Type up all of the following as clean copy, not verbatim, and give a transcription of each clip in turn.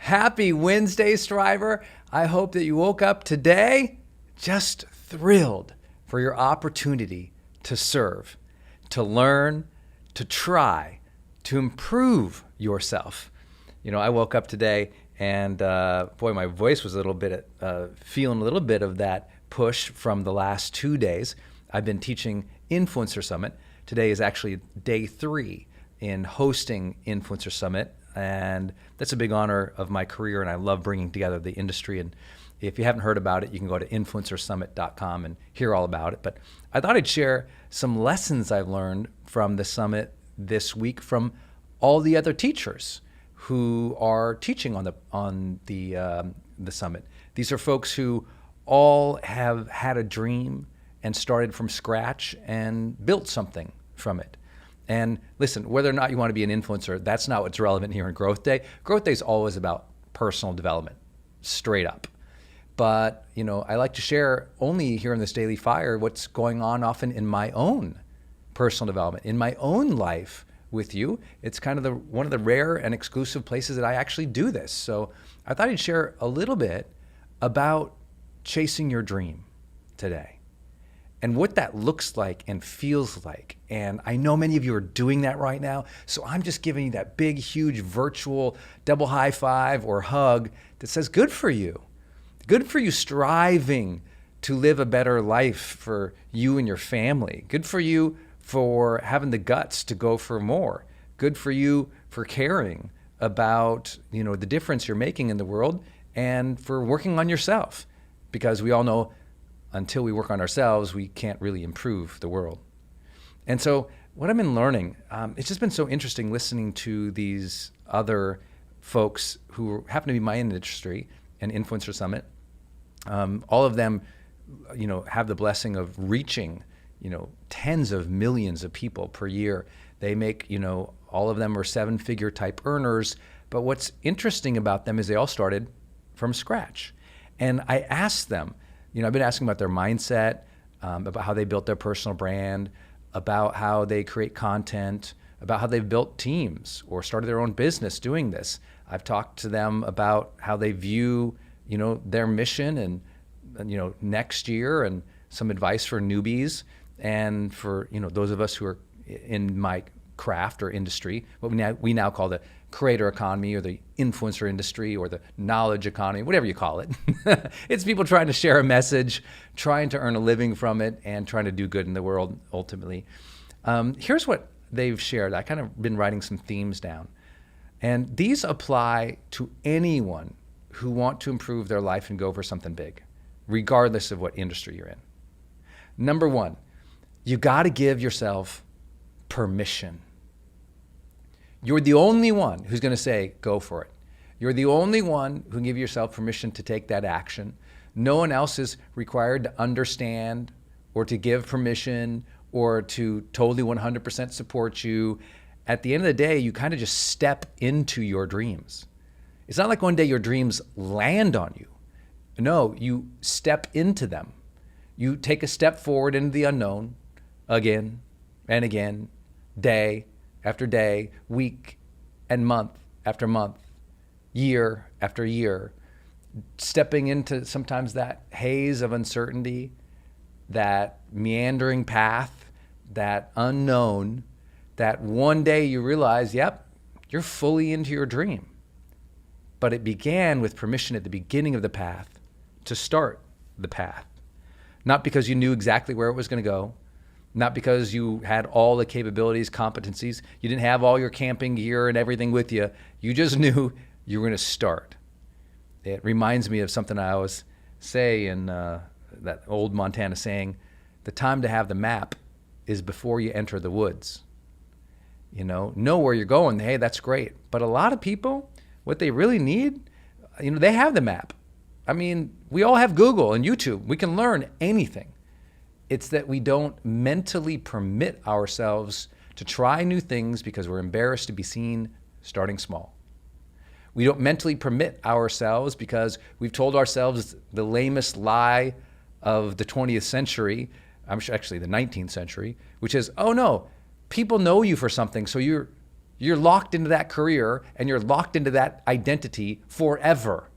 Happy Wednesday, Striver. I hope that you woke up today just thrilled for your opportunity to serve, to learn, to try, to improve yourself. You know, I woke up today and boy, my voice was a little bit, feeling a little bit of that push from the last 2 days. I've been teaching Influencer Summit. Today is actually day 3 in hosting Influencer Summit. And that's a big honor of my career, and I love bringing together the industry. And if you haven't heard about it, you can go to influencersummit.com and hear all about it. But I thought I'd share some lessons I've learned from the summit this week from all the other teachers who are teaching on the summit. These are folks who all have had a dream and started from scratch and built something from it. And listen, whether or not you want to be an influencer, that's not what's relevant here in Growth Day. Growth Day is always about personal development, straight up. But, you know, I like to share only here in this Daily Fire what's going on often in my own personal development, in my own life with you. It's kind of one of the rare and exclusive places that I actually do this. So I thought I'd share a little bit about chasing your dream today and what that looks like and feels like. And I know many of you are doing that right now. So I'm just giving you that big, huge virtual double high five or hug that says, good for you. Good for you striving to live a better life for you and your family. Good for you for having the guts to go for more. Good for you for caring about, you know, the difference you're making in the world and for working on yourself. Because we all know until we work on ourselves, we can't really improve the world. And so what I've been learning, it's just been so interesting listening to these other folks who happen to be my industry and Influencer Summit. All of them, you know, have the blessing of reaching, you know, tens of millions of people per year. They make, you know, all of them are 7-figure type earners. But what's interesting about them is they all started from scratch. And I asked them, you know, I've been asking about their mindset, about how they built their personal brand, about how they create content, about how they've built teams or started their own business doing this. I've talked to them about how they view, you know, their mission and you know, next year, and some advice for newbies and for, you know, those of us who are in my craft or industry, what we now call the creator economy or the influencer industry or the knowledge economy, whatever you call it. It's people trying to share a message, trying to earn a living from it, and trying to do good in the world ultimately. Here's what they've shared. I kind of been writing some themes down. And these apply to anyone who want to improve their life and go for something big, regardless of what industry you're in. Number 1, you got to give yourself permission. You're the only one who's going to say, go for it. You're the only one who can give yourself permission to take that action. No one else is required to understand or to give permission or to totally 100% support you. At the end of the day, you kind of just step into your dreams. It's not like one day your dreams land on you. No, you step into them. You take a step forward into the unknown again and again, day after day, week and month after month, year after year, stepping into sometimes that haze of uncertainty, that meandering path, that unknown, that one day you realize, yep, you're fully into your dream. But it began with permission at the beginning of the path to start the path. Not because you knew exactly where it was going to go, not because you had all the capabilities, competencies. You didn't have all your camping gear and everything with you. You just knew you were going to start. It reminds me of something I always say in that old Montana saying, the time to have the map is before you enter the woods. You know where you're going. Hey, that's great. But a lot of people, what they really need, you know, they have the map. I mean, we all have Google and YouTube. We can learn anything. It's that we don't mentally permit ourselves to try new things because we're embarrassed to be seen starting small. We don't mentally permit ourselves because we've told ourselves the lamest lie of the 20th century, actually the 19th century, which is, oh no, people know you for something, so you're You're locked into that career and you're locked into that identity forever,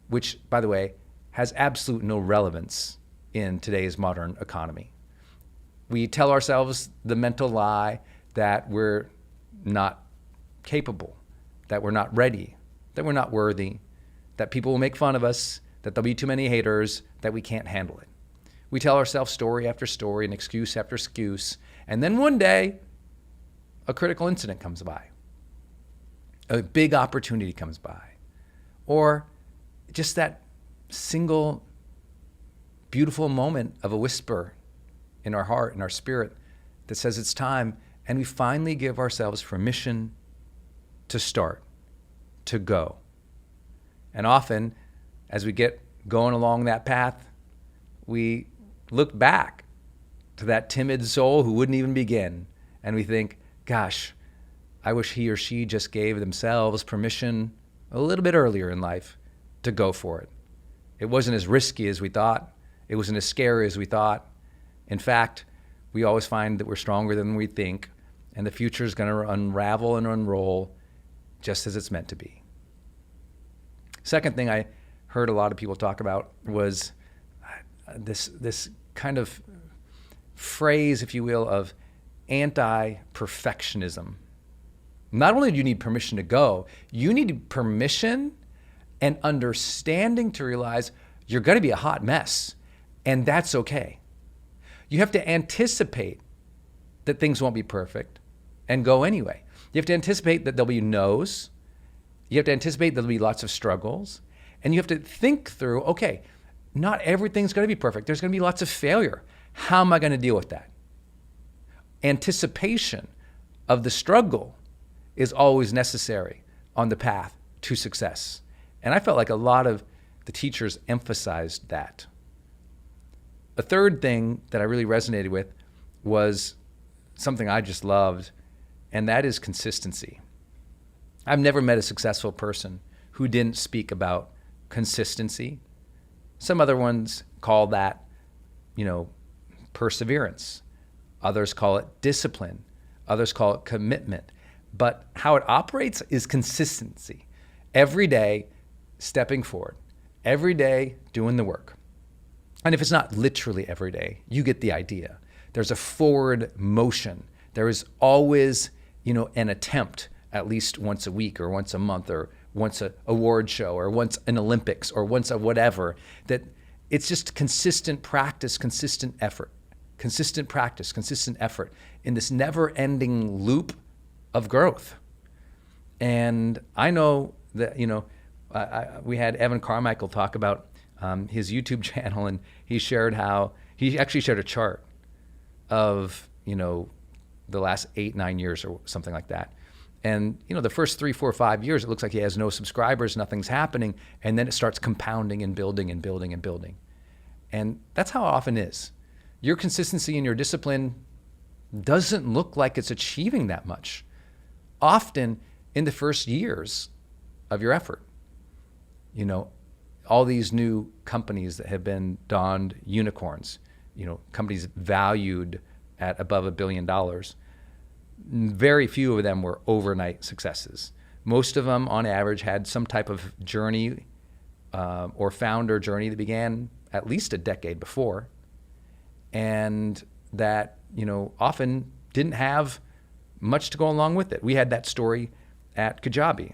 which, by the way, has absolute no relevance in today's modern economy. We tell ourselves the mental lie that we're not capable, that we're not ready, that we're not worthy, that people will make fun of us, that there'll be too many haters, that we can't handle it. We tell ourselves story after story and excuse after excuse, and then one day, a critical incident comes by. A big opportunity comes by. Or just that single beautiful moment of a whisper in our heart, in our spirit, that says it's time, and we finally give ourselves permission to start, to go. And often, as we get going along that path, we look back to that timid soul who wouldn't even begin, and we think, gosh, I wish he or she just gave themselves permission a little bit earlier in life to go for it. It wasn't as risky as we thought. It wasn't as scary as we thought. In fact, we always find that we're stronger than we think, and the future is going to unravel and unroll just as it's meant to be. Second thing I heard a lot of people talk about was this kind of phrase, if you will, of anti-perfectionism. Not only do you need permission to go, you need permission and understanding to realize you're going to be a hot mess, and that's okay. You have to anticipate that things won't be perfect and go anyway. You have to anticipate that there'll be no's. You have to anticipate there'll be lots of struggles. And you have to think through, okay, not everything's going to be perfect. There's going to be lots of failure. How am I going to deal with that? Anticipation of the struggle is always necessary on the path to success. And I felt like a lot of the teachers emphasized that. A third thing that I really resonated with was something I just loved, and that is consistency. I've never met a successful person who didn't speak about consistency. Some other ones call that, perseverance. Others call it discipline. Others call it commitment. But how it operates is consistency. Every day, stepping forward. Every day, doing the work. And if it's not literally every day, you get the idea. There's a forward motion. There is always, an attempt at least once a week or once a month or once an award show or once an Olympics or once a whatever, that it's just consistent practice, consistent effort, consistent practice, consistent effort in this never-ending loop of growth. And I know that, we had Evan Carmichael talk about his YouTube channel, and he shared how he actually shared a chart of, the last 8-9 years or something like that. And, the first 3, 4, 5 years, it looks like he has no subscribers, nothing's happening. And then it starts compounding and building and building and building. And that's how it often is. Your consistency and your discipline doesn't look like it's achieving that much. Often in the first years of your effort, all these new companies that have been donned unicorns, companies valued at above $1 billion, very few of them were overnight successes. Most of them, on average, had some type of journey or founder journey that began at least a decade before, and that, often didn't have much to go along with it. We had that story at Kajabi.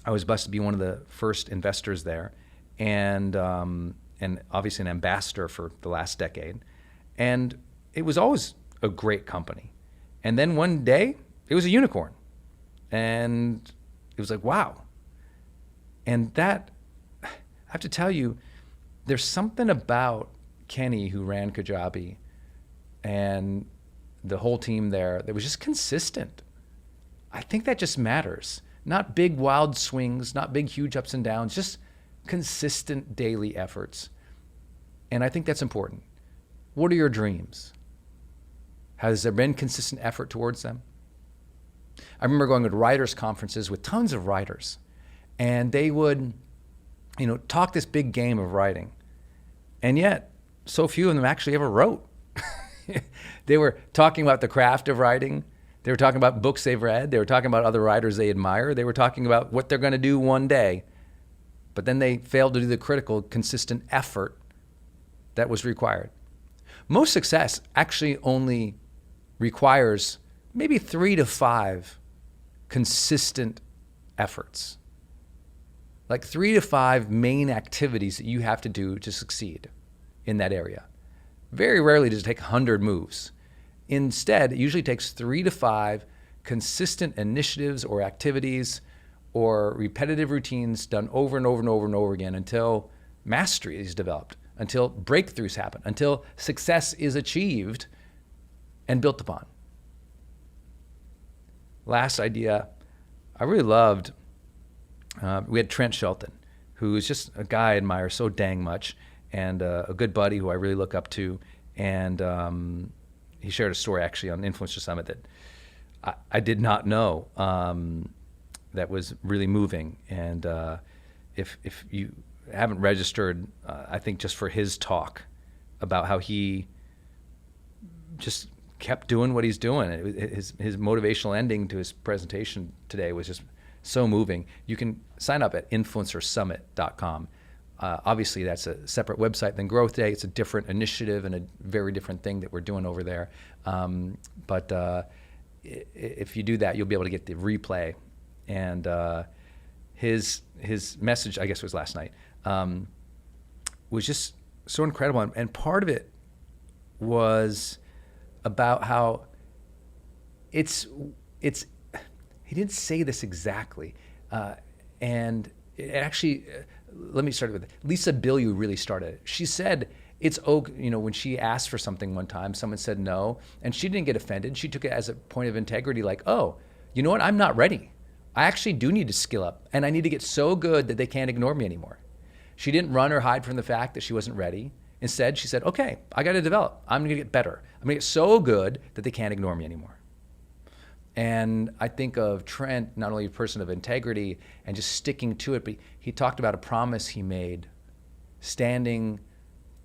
I was blessed to be one of the first investors there, and obviously an ambassador for the last decade. And it was always a great company. And then one day, it was a unicorn. And it was like, wow. And that, I have to tell you, there's something about Kenny, who ran Kajabi, and the whole team there that was just consistent. I think that just matters. Not big wild swings, not big huge ups and downs, just consistent daily efforts. And I think that's important. What are your dreams? Has there been consistent effort towards them? I remember going to writers' conferences with tons of writers, and they would, talk this big game of writing. And yet, so few of them actually ever wrote. They were talking about the craft of writing. They were talking about books they've read. They were talking about other writers they admire. They were talking about what they're going to do one day. But then they failed to do the critical, consistent effort that was required. Most success actually only requires maybe 3 to 5 consistent efforts. Like 3 to 5 main activities that you have to do to succeed in that area. Very rarely does it take 100 moves. Instead, it usually takes 3 to 5 consistent initiatives or activities or repetitive routines done over and over and over and over again until mastery is developed, until breakthroughs happen, until success is achieved and built upon. Last idea, I really loved, we had Trent Shelton, who is just a guy I admire so dang much, and a good buddy who I really look up to. And he shared a story actually on Influencer Summit that I did not know, that was really moving. And if you haven't registered, I think just for his talk about how he just kept doing what he's doing. His motivational ending to his presentation today was just so moving. You can sign up at influencersummit.com. Obviously, that's a separate website than GrowthDay. It's a different initiative and a very different thing that we're doing over there. But if you do that, you'll be able to get the replay. And his message, I guess it was last night, was just so incredible. And part of it was about how it's he didn't say this exactly, and it actually, let me start with Lisa Bilyeu really started it. She said it's okay, when she asked for something one time, someone said no, and she didn't get offended. She took it as a point of integrity, like, oh, you know what, I'm not ready. I actually do need to skill up, and I need to get so good that they can't ignore me anymore. She didn't run or hide from the fact that she wasn't ready. Instead, she said, okay, I got to develop. I'm going to get better. I'm going to get so good that they can't ignore me anymore. And I think of Trent, not only a person of integrity and just sticking to it, but he talked about a promise he made standing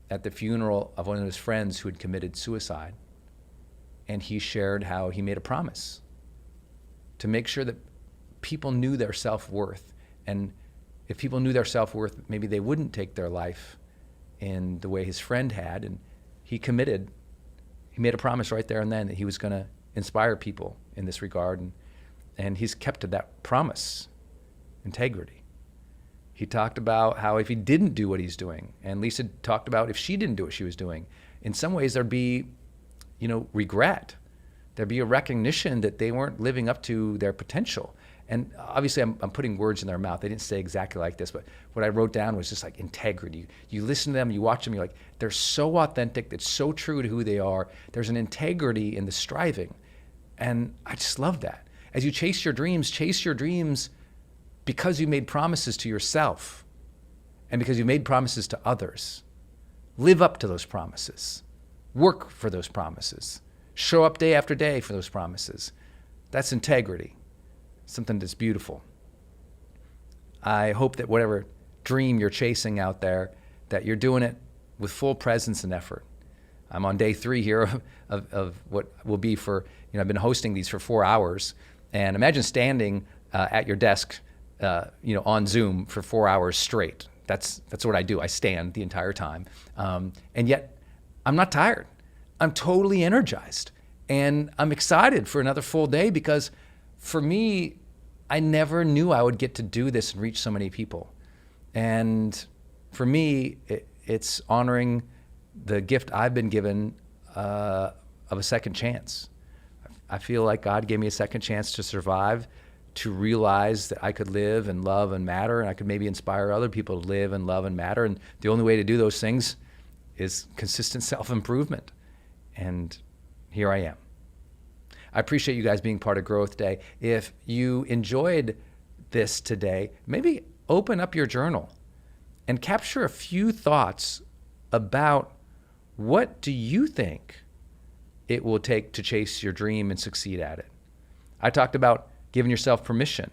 at the funeral of one of his friends who had committed suicide. And he shared how he made a promise to make sure that people knew their self-worth. And if people knew their self-worth, maybe they wouldn't take their life in the way his friend had. And he committed. He made a promise right there and then that he was going to inspire people in this regard. And he's kept to that promise, integrity. He talked about how if he didn't do what he's doing, and Lisa talked about if she didn't do what she was doing, in some ways there'd be, regret. There'd be a recognition that they weren't living up to their potential. And obviously I'm putting words in their mouth. They didn't say exactly like this, but what I wrote down was just like integrity. You listen to them, you watch them, you're like, they're so authentic, it's so true to who they are. There's an integrity in the striving. And I just love that. As you chase your dreams because you made promises to yourself and because you made promises to others. Live up to those promises. Work for those promises. Show up day after day for those promises. That's integrity. Something that's beautiful. I hope that whatever dream you're chasing out there, that you're doing it with full presence and effort. I'm on day 3 here of what will be for, I've been hosting these for 4 hours. And imagine standing at your desk, on Zoom for 4 hours straight. That's what I do. I stand the entire time. And yet I'm not tired. I'm totally energized. And I'm excited for another full day because for me, I never knew I would get to do this and reach so many people. And for me, it's honoring the gift I've been given of a second chance. I feel like God gave me a second chance to survive, to realize that I could live and love and matter, and I could maybe inspire other people to live and love and matter. And the only way to do those things is consistent self-improvement. And here I am. I appreciate you guys being part of Growth Day. If you enjoyed this today, maybe open up your journal and capture a few thoughts about what do you think it will take to chase your dream and succeed at it. I talked about giving yourself permission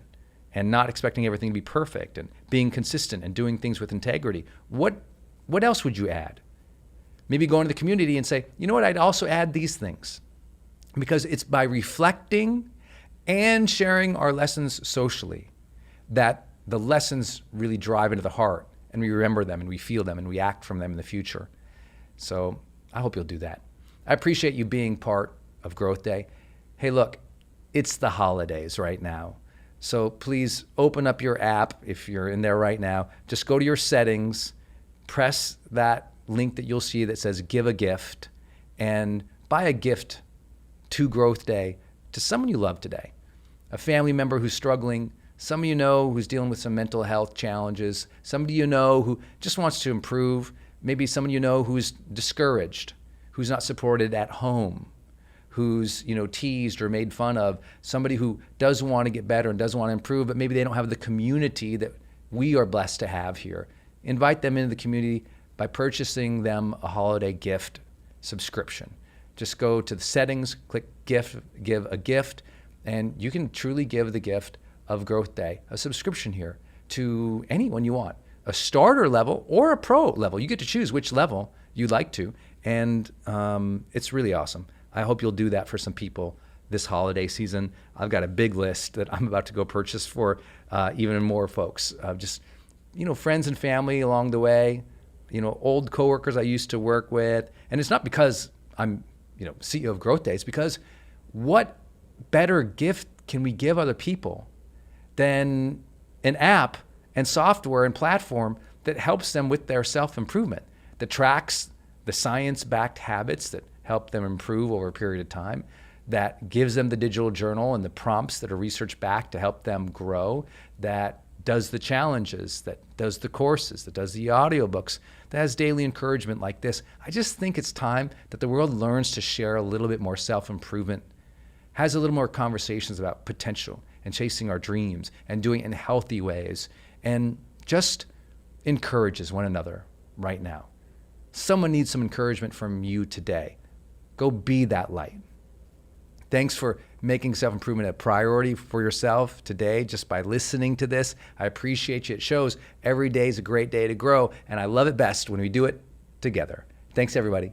and not expecting everything to be perfect and being consistent and doing things with integrity. What else would you add? Maybe go into the community and say, you know what, I'd also add these things. because it's by reflecting and sharing our lessons socially that the lessons really drive into the heart, and we remember them and we feel them and we act from them in the future. So I hope you'll do that. I appreciate you being part of Growth Day. Hey, look, it's the holidays right now. So please open up your app if you're in there right now. Just go to your settings, press that link that you'll see that says give a gift, and buy a gift to Growth Day to someone you love today. A family member who's struggling, someone you know who's dealing with some mental health challenges, somebody you know who just wants to improve, maybe someone you know who's discouraged, who's not supported at home, who's teased or made fun of, somebody who does want to get better and does want to improve, but maybe they don't have the community that we are blessed to have here. Invite them into the community by purchasing them a holiday gift subscription. Just go to the settings, click gift, give a gift, and you can truly give the gift of Growth Day, a subscription here, to anyone you want, a starter level or a pro level. You get to choose which level you'd like to, and it's really awesome. I hope you'll do that for some people this holiday season. I've got a big list that I'm about to go purchase for even more folks. Just friends and family along the way, old coworkers I used to work with. And it's not because I'm CEO of Growth Day. It's because what better gift can we give other people than an app and software and platform that helps them with their self-improvement, that tracks the science-backed habits that help them improve over a period of time, that gives them the digital journal and the prompts that are research-backed to help them grow, that does the challenges, that does the courses, that does the audiobooks, that has daily encouragement like this. I just think it's time that the world learns to share a little bit more self-improvement, has a little more conversations about potential and chasing our dreams and doing it in healthy ways, and just encourages one another right now. Someone needs some encouragement from you today. Go be that light. Thanks for making self-improvement a priority for yourself today just by listening to this. I appreciate you. It shows every day is a great day to grow, and I love it best when we do it together. Thanks, everybody.